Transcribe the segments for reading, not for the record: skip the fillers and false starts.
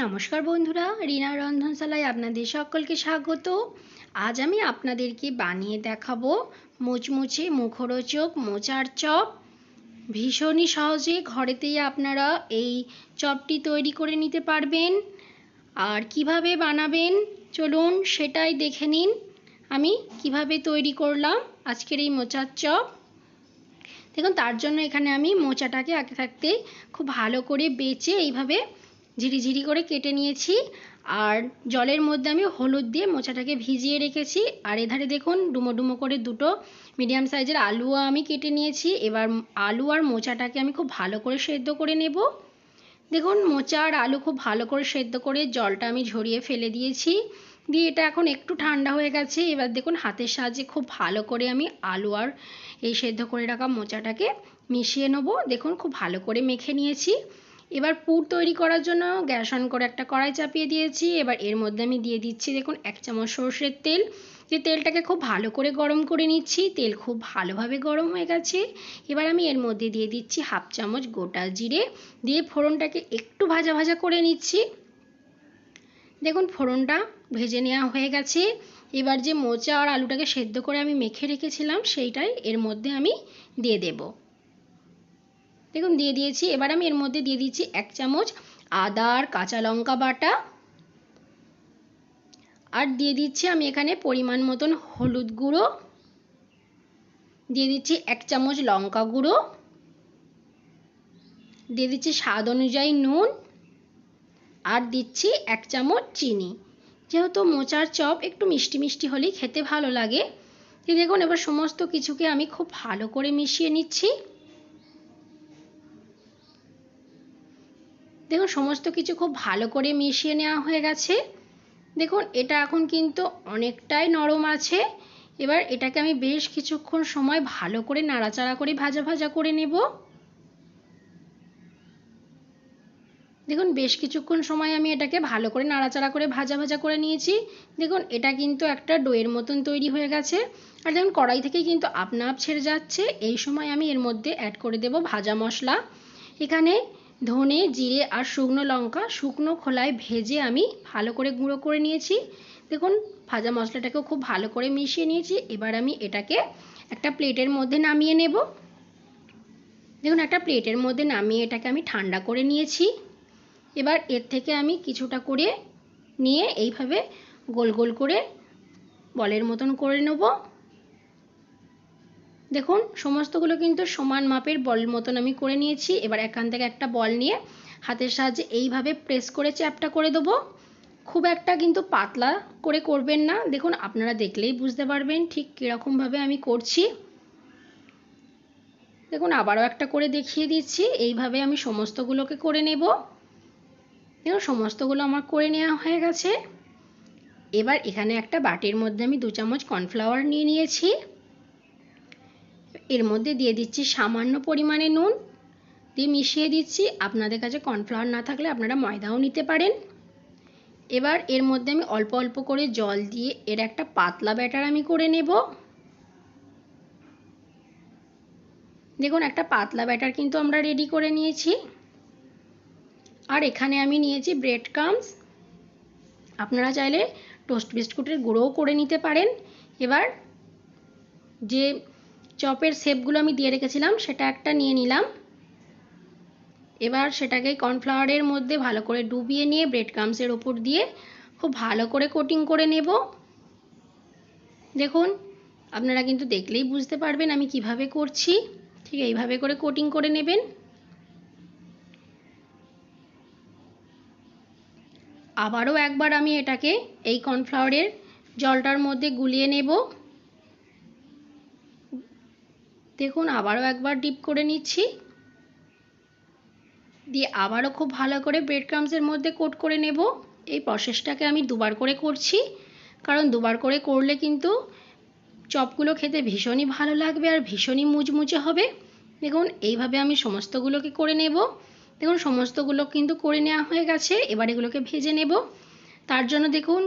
নমস্কার বন্ধুরা, রিনা রন্ধনশালায় আপনাদের সকলকে স্বাগত। আজ আমি আপনাদেরকে বানিয়ে দেখাবো মুচমুচে মুখরোচক মোচার চপ। ভীষণই সহজে ঘরেতেই আপনারা এই চপটি তৈরি করে নিতে পারবেন। আর কিভাবে বানাবেন চলুন সেটাই দেখে নিন। আমি কিভাবে তৈরি করলাম আজকের এই মোচার চপ। দেখুন, তার জন্য এখানে আমি মোচাটাকে আগে থাকতে খুব ভালো করে বেছে এইভাবে ঝিরিঝিরি করে কেটে নিয়েছি। আর জলের মধ্যে আমি হলুদ দিয়ে মোচাটাকে ভিজিয়ে রেখেছি। আর এধারে দেখুন ডুমো ডুমো করে দুটো মিডিয়াম সাইজের আলুও আমি কেটে নিয়েছি। এবার আলু আর মোচাটাকে আমি খুব ভালো করে সেদ্ধ করে নেব। দেখুন, মোচা আর আলু খুব ভালো করে সেদ্ধ করে জলটা আমি ঝরিয়ে ফেলে দিয়েছি। দিয়ে এটা এখন একটু ঠান্ডা হয়ে গেছে। এবার দেখুন হাতের সাহায্যে খুব ভালো করে আমি আলু আর এই সেদ্ধ করে রাখা মোচাটাকে মিশিয়ে নেব। দেখুন খুব ভালো করে মেখে নিয়েছি। এবার পুর তৈরি করার জন্য গ্যাস অন করে একটা কড়াই চাপিয়ে দিয়েছি। এবার এর মধ্যে আমি দিয়ে দিচ্ছি দেখুন 1 চামচ সরষের তেল। যে তেলটাকে খুব ভালো করে গরম করে নিচ্ছি। তেল খুব ভালোভাবে গরম হয়ে গেছে। এবার আমি এর মধ্যে দিয়ে দিচ্ছি 1/2 চামচ গোটা জিরে, দিয়ে ফোড়নটাকে একটু ভাজা ভাজা করে নিচ্ছি। দেখুন ফোড়নটা ভেজে নেওয়া হয়ে গেছে। এবার যে মোচা আর আলুটাকে সেদ্ধ করে আমি মেখে রেখেছিলাম সেইটাই এর মধ্যে আমি দিয়ে দেব। দেখুন দিয়ে দিয়েছি। এবার আমি এর মধ্যে দিয়ে দিচ্ছি 1 চামচ আদা আর কাঁচা লঙ্কা বাটা। আর দিয়ে দিচ্ছি আমি এখানে পরিমাণ মতন হলুদ গুঁড়ো, দিয়ে দিচ্ছি 1 চামচ লঙ্কা গুঁড়ো, দিয়ে দিচ্ছি স্বাদ অনুযায়ী নুন, আর দিচ্ছি 1 চামচ চিনি। যেহেতু মোচার চপ একটু মিষ্টি মিষ্টি হলেই খেতে ভালো লাগে। দেখুন এবার সমস্ত কিছুকে আমি খুব ভালো করে মিশিয়ে নিচ্ছি। দেখুন সমস্ত কিছু খুব ভালো করে মিশিয়ে নেওয়া হয়ে গেছে। দেখুন এটা এখন কিন্তু অনেকটাই নরম আছে। এবার এটাকে আমি বেশ কিছুক্ষণ সময় ভালো করে নাড়াচাড়া করে ভাজা ভাজা করে নেব। দেখুন বেশ কিছুক্ষণ সময় আমি এটাকে ভালো করে নাড়াচাড়া করে ভাজা ভাজা করে নিয়েছি। দেখুন এটা কিন্তু একটা ডোয়ের মতন তৈরি হয়ে গেছে। আর দেখুন কড়াই থেকেই কিন্তু আপনা আপ ছেড়ে যাচ্ছে। এই সময় আমি এর মধ্যে অ্যাড করে দেব ভাজা মশলা। এখানে ধনে, জিরে আর শুকনো লঙ্কা শুকনো খোলায় ভেজে আমি ভালো করে গুঁড়ো করে নিয়েছি। দেখুন ভাজা মশলাটাকেও খুব ভালো করে মিশিয়ে নিয়েছি। এবার আমি এটাকে একটা প্লেটের মধ্যে নামিয়ে নেব। দেখুন একটা প্লেটের মধ্যে নামিয়ে এটাকে আমি ঠান্ডা করে নিয়েছি। এবার এর থেকে আমি কিছুটা করে নিয়ে এইভাবে গোল গোল করে বলের মতন করে নেব। দেখুন সমস্তগুলো কিন্তু সমান মাপের বল মতন আমি করে নিয়েছি। এবার এখান থেকে একটা বল নিয়ে হাতের সাহায্যে এইভাবে প্রেস করে চ্যাপটা করে দেবো। খুব একটা কিন্তু পাতলা করে করবেন না। দেখুন আপনারা দেখলেই বুঝতে পারবেন ঠিক কীরকমভাবে আমি করছি। দেখুন আবারও একটা করে দেখিয়ে দিচ্ছি। এইভাবে আমি সমস্তগুলোকে করে নেব। দেখুন সমস্তগুলো আমার করে নেওয়া হয়ে গেছে। এবার এখানে একটা বাটির মধ্যে আমি 2 চামচ কর্নফ্লাওয়ার নিয়ে নিয়েছি। এর মধ্যে দিয়ে দিচ্ছি সামান্য পরিমাণে নুন, দিয়ে মিশিয়ে দিচ্ছি। আপনাদের কাছে কর্নফ্লাওয়ার না থাকলে আপনারা ময়দাও নিতে পারেন। এবার এর মধ্যে আমি অল্প অল্প করে জল দিয়ে এর একটা পাতলা ব্যাটার আমি করে নেব। দেখুন একটা পাতলা ব্যাটার কিন্তু আমরা রেডি করে নিয়েছি। আর এখানে আমি নিয়েছি ব্রেড ক্রাম্বস। আপনারা চাইলে টোস্ট বিস্কুটের গুঁড়োও করে নিতে পারেন। এবার যে চপের শেপগুলো আমি দিয়ে রেখেছিলাম সেটা একটা নিয়ে নিলাম। এবার সেটাকে কর্নফ্লাওয়ারের মধ্যে ভালো করে ডুবিয়ে নিয়ে ব্রেড ক্রাম্বসের ওপর দিয়ে খুব ভালো করে কোটিং করে নেব। দেখুন আপনারা কিন্তু দেখলেই বুঝতে পারবেন আমি কিভাবে করছি। ঠিক এইভাবে করে কোটিং করে নেবেন। আবারও একবার আমি এটাকে এই কর্নফ্লাওয়ারের জলটার মধ্যে গুলিয়ে নেব। দেখুন আবারও একবার ডিপ করে নিচ্ছি, দিয়ে আবারও খুব ভালো করে ব্রেড ক্রাম্বসের মধ্যে কোট করে নেব। এই প্রসেসটাকে আমি দুবার করে করছি, কারণ দুবার করে করলে কিন্তু চপগুলো খেতে ভীষণই ভালো লাগবে আর ভীষণই মুচমুচে হবে। দেখুন এইভাবে আমি সমস্তগুলোকে করে নেব। দেখুন সমস্তগুলো কিন্তু করে নেওয়া হয়ে গেছে। এবার এগুলোকে ভেজে নেব। তার জন্য দেখুন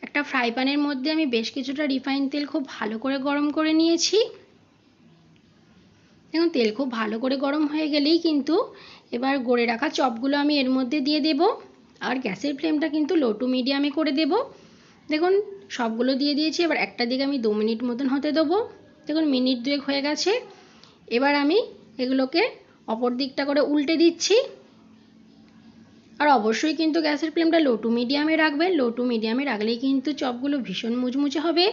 একটা ফ্রাই প্যানের মধ্যে আমি বেশ কিছুটা রিফাইন তেল খুব ভালো করে গরম করে নিয়েছি। দেখুন তেল খুব ভালো করে গরম হয়ে গেলেই কিন্তু এবার গড়ে রাখা চপগুলো আমি এর মধ্যে দিয়ে দেব। আর গ্যাসের ফ্লেমটা কিন্তু লো টু মিডিয়ামে করে দেব। দেখুন সবগুলো দিয়ে দিয়েছি। এবার একটা দিকে আমি 2 মিনিট মতন হতে দেবো। দেখুন মিনিট 2 হয়ে গেছে। এবার আমি এগুলোকে অপর দিকটা করে উল্টে দিচ্ছি। আর অবশ্যই কিন্তু গ্যাসের ফ্লেমটা লো টু মিডিয়ামে রাখবেন। লো টু মিডিয়ামে রাখলেই কিন্তু চপগুলো ভীষণ মুচমুচে হবে।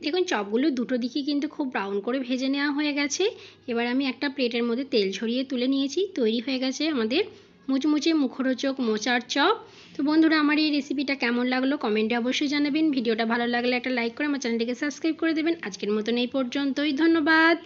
দেখুন চপগুলো দুটো দিকে কিন্তু খুব ব্রাউন করে ভেজে নেওয়া হয়ে গেছে। এবার আমি একটা প্লেটের মধ্যে তেল ছড়িয়ে তুলে নিয়েছি। তৈরি হয়ে গেছে আমাদের মুচমুচে মুখরোচক মোচার চপ। তো বন্ধুরা, আমার এই রেসিপিটা কেমন লাগলো কমেন্টে অবশ্যই জানাবেন। ভিডিওটা ভালো লাগলে একটা লাইক করে আমার চ্যানেলটিকে সাবস্ক্রাইব করে দেবেন। আজকের মতন এই পর্যন্তই। ধন্যবাদ।